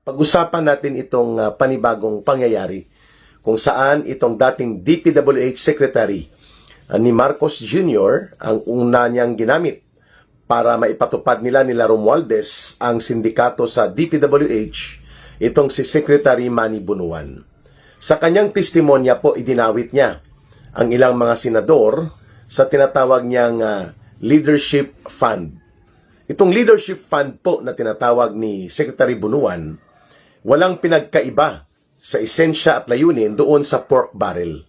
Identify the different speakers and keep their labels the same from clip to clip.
Speaker 1: Pag-usapan natin itong panibagong pangyayari kung saan itong dating DPWH Secretary ni Marcos Jr. ang una niyang ginamit para maipatupad nila Romualdez ang sindikato sa DPWH, itong si Secretary Manny Bunuan. Sa kanyang testimonya po, idinawit niya ang ilang mga senador sa tinatawag niyang leadership fund. Itong leadership fund po na tinatawag ni Secretary Bunuan, walang pinagkaiba sa esensya at layunin doon sa pork barrel.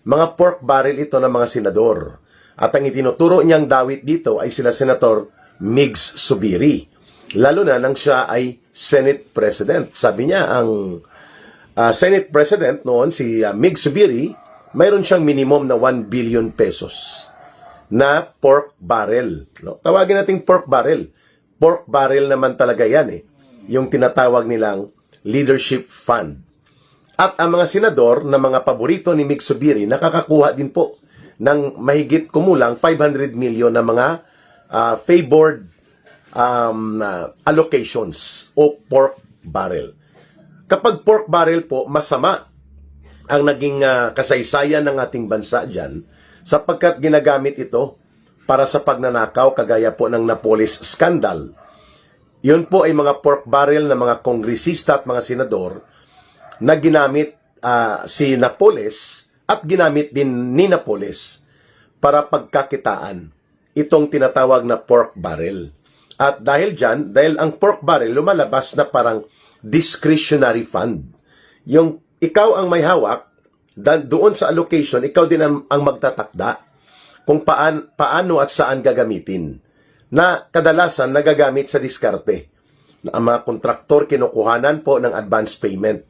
Speaker 1: Mga pork barrel ito ng mga senador. At ang itinuturo niyang dawit dito ay sila Senator Migs Zubiri. Lalo na nang siya ay Senate President. Sabi niya, ang Senate President noon, si Migs Zubiri, mayroon siyang minimum na 1 billion pesos na pork barrel. No? Tawagin nating pork barrel. Pork barrel naman talaga yan eh. Yung tinatawag nilang leadership fund. At ang mga senador na mga paborito ni Migs Zubiri nakakakuha din po ng mahigit kumulang 500 million na mga favored allocations o pork barrel. Kapag pork barrel po, masama ang naging kasaysayan ng ating bansa dyan sapagkat ginagamit ito para sa pagnanakaw kagaya po ng Napoles Scandal. Yun po ay mga pork barrel na mga kongresista at mga senador na ginamit si Napoles at ginamit din ni Napoles para pagkakitaan itong tinatawag na pork barrel. At dahil dyan, dahil ang pork barrel lumalabas na parang discretionary fund. Yung ikaw ang may hawak, doon sa allocation, ikaw din ang magtatakda kung paano at saan gagamitin. Na kadalasan nagagamit sa diskarte. Ang mga kontraktor kinukuhanan po ng advance payment.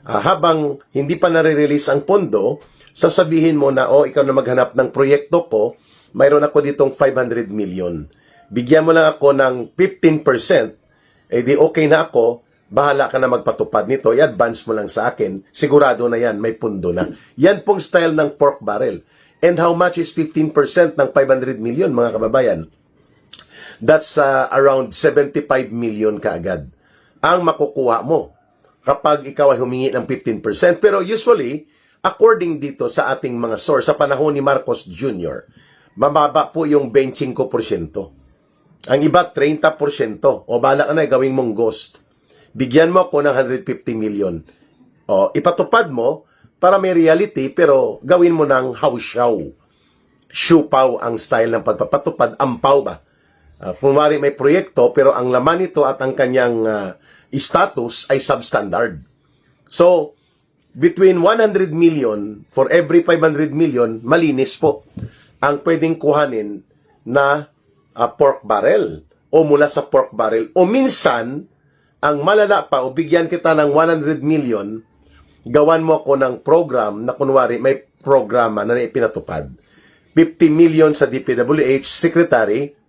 Speaker 1: Habang hindi pa nare-release ang pondo, sasabihin mo na, ikaw na maghanap ng proyekto ko, mayroon ako ditong 500 million. Bigyan mo lang ako ng 15%, di okay na ako, bahala ka na magpatupad nito, i-advance mo lang sa akin, sigurado na yan, may pondo na. Yan pong style ng pork barrel. And how much is 15% ng 500 million, mga kababayan? That's around 75 million kaagad ang makukuha mo kapag ikaw ay humingi ng 15%. Pero usually, according dito sa ating mga source, sa panahon ni Marcos Jr., mababa po yung 25%. Ang iba, 30%. O bala ka na, gawin mong ghost. Bigyan mo ako ng 150 million. O, ipatupad mo para may reality, pero gawin mo ng hausyaw. Siupaw ang style ng pagpapatupad. Ampaw ba? Kunwari may proyekto, pero ang laman nito at ang kanyang status ay substandard. So, between 100 million for every 500 million, malinis po ang pwedeng kuhanin na pork barrel o mula sa pork barrel. O minsan, ang malala pa, o bigyan kita ng 100 million, gawan mo ako ng program na kunwari may programa na ipinatupad. 50 million sa DPWH Secretary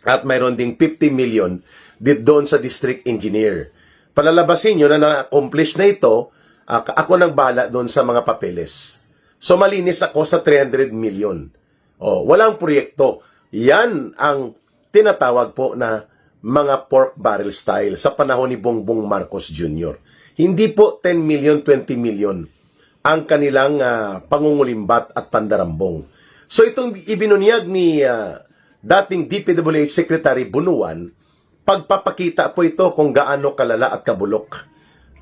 Speaker 1: at mayroon ding 50 million doon sa district engineer. Palalabasin nyo na na-accomplish na ito, ako nang bahala doon sa mga papeles. So malinis ako sa 300 million. Walang proyekto. Yan ang tinatawag po na mga pork barrel style sa panahon ni Bongbong Marcos Jr. Hindi po 10 million, 20 million ang kanilang pangungulimbat at pandarambong. So itong ibinunyag ni dating DPWH Secretary Bunuan, pagpapakita po ito kung gaano kalala at kabulok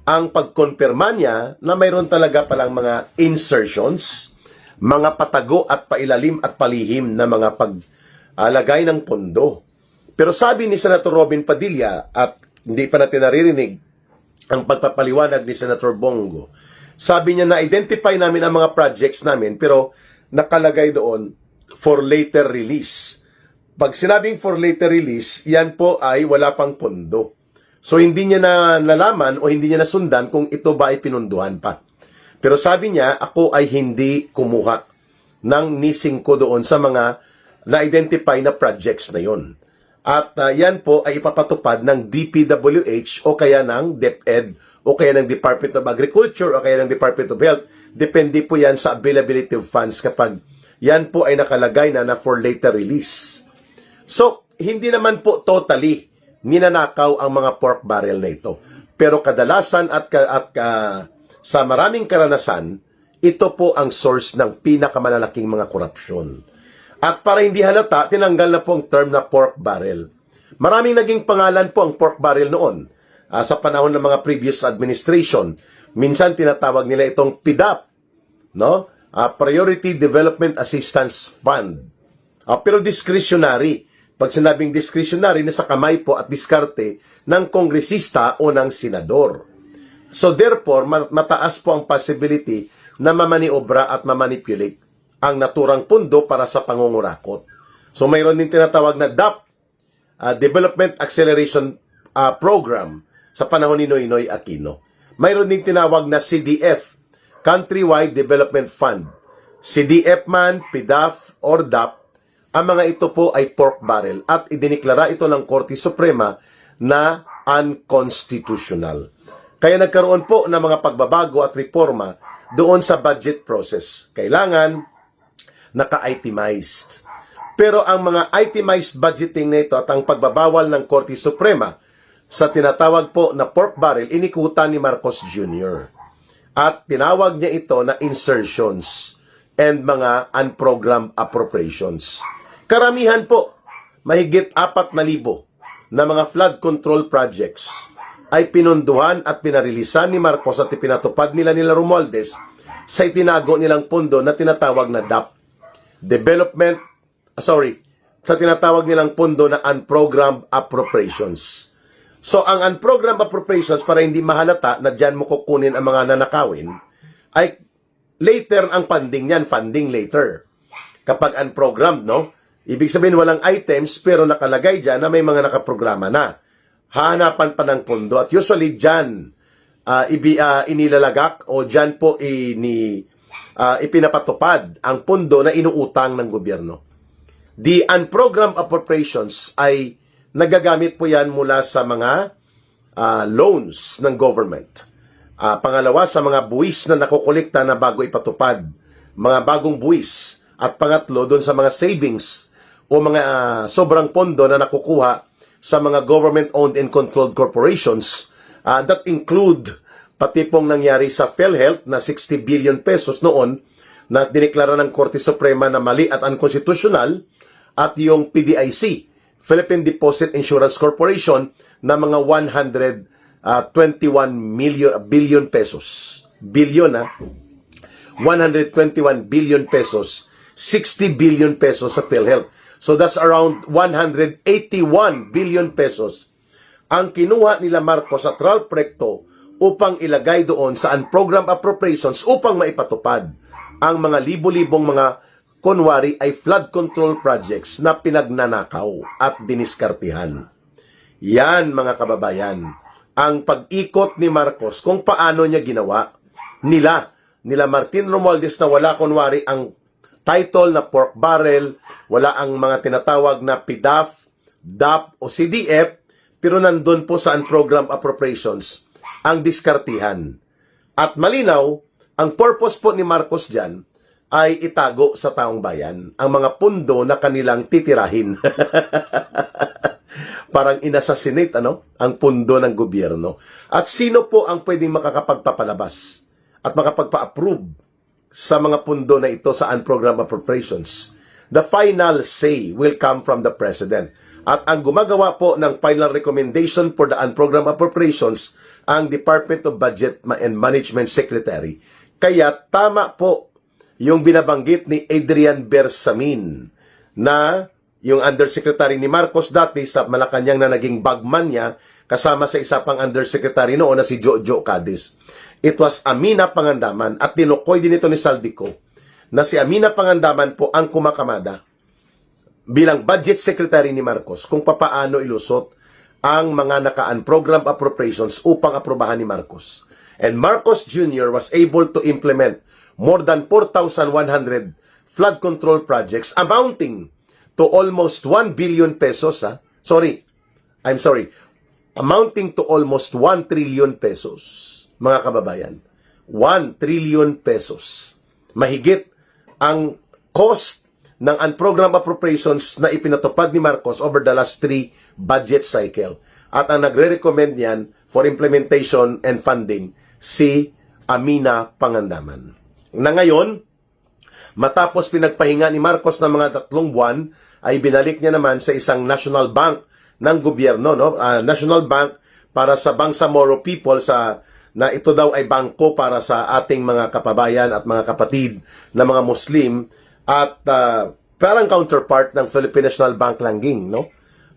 Speaker 1: ang pagkonfirma niya na mayroon talaga palang mga insertions, mga patago at pailalim at palihim na mga paglagay ng pondo. Pero sabi ni Senator Robin Padilla, at hindi pa natin naririnig ang pagpapaliwanag ni Senator Bongo, sabi niya na identify namin ang mga projects namin pero nakalagay doon for later release. Pag sinabing for later release, yan po ay wala pang pondo. So hindi niya na nalaman o hindi niya nasundan kung ito ba ay pinunduhan pa. Pero sabi niya, ako ay hindi kumuha ng nising ko doon sa mga na-identify na projects na yon. At yan po ay ipapatupad ng DPWH o kaya ng DepEd o kaya ng Department of Agriculture o kaya ng Department of Health. Depende po yan sa availability of funds kapag yan po ay nakalagay na for later release. So, hindi naman po totally ninanakaw ang mga pork barrel na ito. Pero kadalasan sa maraming karanasan, ito po ang source ng pinakamalalaking mga korupsyon. At para hindi halata, tinanggal na po ang term na pork barrel. Maraming naging pangalan po ang pork barrel noon. Sa panahon ng mga previous administration, minsan tinatawag nila itong PDAP, no? Priority Development Assistance Fund. Pero discretionary. Pag sinabing discretionary, nasa kamay po at diskarte ng kongresista o ng senador. So therefore, mataas po ang possibility na mamaniobra at mamanipulate ang naturang pundo para sa pangungurakot. So mayroon din tinatawag na DAP, Development Acceleration Program, sa panahon ni Noynoy Aquino. Mayroon din tinawag na CDF, Countrywide Development Fund. CDF man, PDAF, or DAP, ang mga ito po ay pork barrel at idiniklara ito ng Korte Suprema na unconstitutional. Kaya nagkaroon po ng mga pagbabago at reforma doon sa budget process. Kailangan naka-itemized. Pero ang mga itemized budgeting na ito at ang pagbabawal ng Korte Suprema sa tinatawag po na pork barrel, inikutan ni Marcos Jr. At tinawag niya ito na insertions and mga unprogrammed appropriations. Karamihan po, mahigit 4,000 na mga flood control projects ay pinunduhan at pinarilisan ni Marcos at ipinatupad nila Romualdez sa itinago nilang pondo na tinatawag na DAP. Sa tinatawag nilang pondo na unprogrammed appropriations. So, ang unprogrammed appropriations, para hindi mahalata na dyan mo kukunin ang mga nanakawin, ay later ang funding niyan, funding later. Kapag unprogrammed, no? Ibig sabihin walang items pero nakalagay dyan na may mga nakaprograma na. Hahanapan pa ng pondo at usually dyan inilalagak o dyan po ipinapatupad ang pondo na inuutang ng gobyerno. The unprogrammed appropriations ay nagagamit po yan mula sa mga loans ng government. Pangalawa, sa mga buwis na nakukulikta na bago ipatupad, mga bagong buwis. At pangatlo, doon sa mga savings o mga sobrang pondo na nakukuha sa mga government-owned and controlled corporations that include pati pong nangyari sa PhilHealth na 60 billion pesos noon na dineklara ng Korte Suprema na mali at unconstitutional at yung PDIC, Philippine Deposit Insurance Corporation, na mga 121 billion pesos. 121 billion pesos, 60 billion pesos sa PhilHealth. So that's around 181 billion pesos ang kinuha nila Marcos at Ralph Recto upang ilagay doon sa unprogrammed appropriations upang maipatupad ang mga libo-libong mga kunwari ay flood control projects na pinagnanakaw at diniskartihan. Yan, mga kababayan, ang pag-ikot ni Marcos kung paano niya ginawa nila Martin Romualdez na wala kunwari ang title na pork barrel, wala ang mga tinatawag na PDAF, DAP o CDF, pero nandun po sa unprogrammed appropriations ang diskartihan. At malinaw, ang purpose po ni Marcos dyan ay itago sa taong bayan ang mga pundo na kanilang titirahin. Parang inassassinate ang pundo ng gobyerno. At sino po ang pwedeng makakapagpapalabas at makapagpa-approve sa mga pundo na ito sa unprogrammed appropriations? The final say will come from the President. At ang gumagawa po ng final recommendation for the unprogrammed appropriations ang Department of Budget and Management Secretary. Kaya tama po yung binabanggit ni Adrian Bersamin na yung undersecretary ni Marcos dati sa Malacanang na naging bagman niya kasama sa isa pang undersecretary noon na si Jojo Cadiz. It was Amina Pangandaman at tinukoy din ito ni Saldico na si Amina Pangandaman po ang kumakamada bilang budget secretary ni Marcos kung papaano ilusot ang mga naka-unprogrammed appropriations upang aprobahan ni Marcos. And Marcos Jr. was able to implement more than 4,100 flood control projects amounting to almost 1 billion pesos. Amounting to almost 1 trillion pesos. Mga kababayan, 1 trillion pesos. Mahigit ang cost ng unprogrammed appropriations na ipinatupad ni Marcos over the last 3 budget cycle. At ang nagre-recommend niyan for implementation and funding si Amina Pangandaman. Na ngayon, matapos pinagpahinga ni Marcos ng mga 3 buwan, ay binalik niya naman sa isang national bank ng gobyerno, no? National Bank para sa Bangsamoro people na ito daw ay bangko para sa ating mga kapabayan at mga kapatid na mga Muslim at parang counterpart ng Philippine National Bank Langing, no?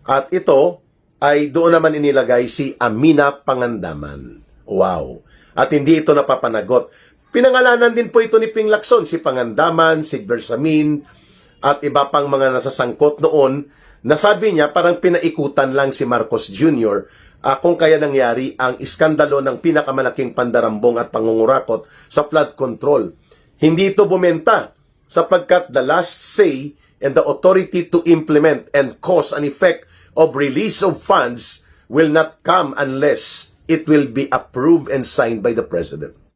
Speaker 1: At ito ay doon naman inilagay si Amina Pangandaman. Wow. At hindi ito napapanagot. Pinangalanan din po ito ni Ping Lacson, si Pangandaman, si Bersamin, at iba pang mga nasasangkot noon, na sabi niya parang pinaikutan lang si Marcos Jr. Kung kaya nangyari ang iskandalo ng pinakamalaking pandarambong at pangungurakot sa flood control. Hindi ito bumenta sapagkat the last say and the authority to implement and cause an effect of release of funds will not come unless it will be approved and signed by the President.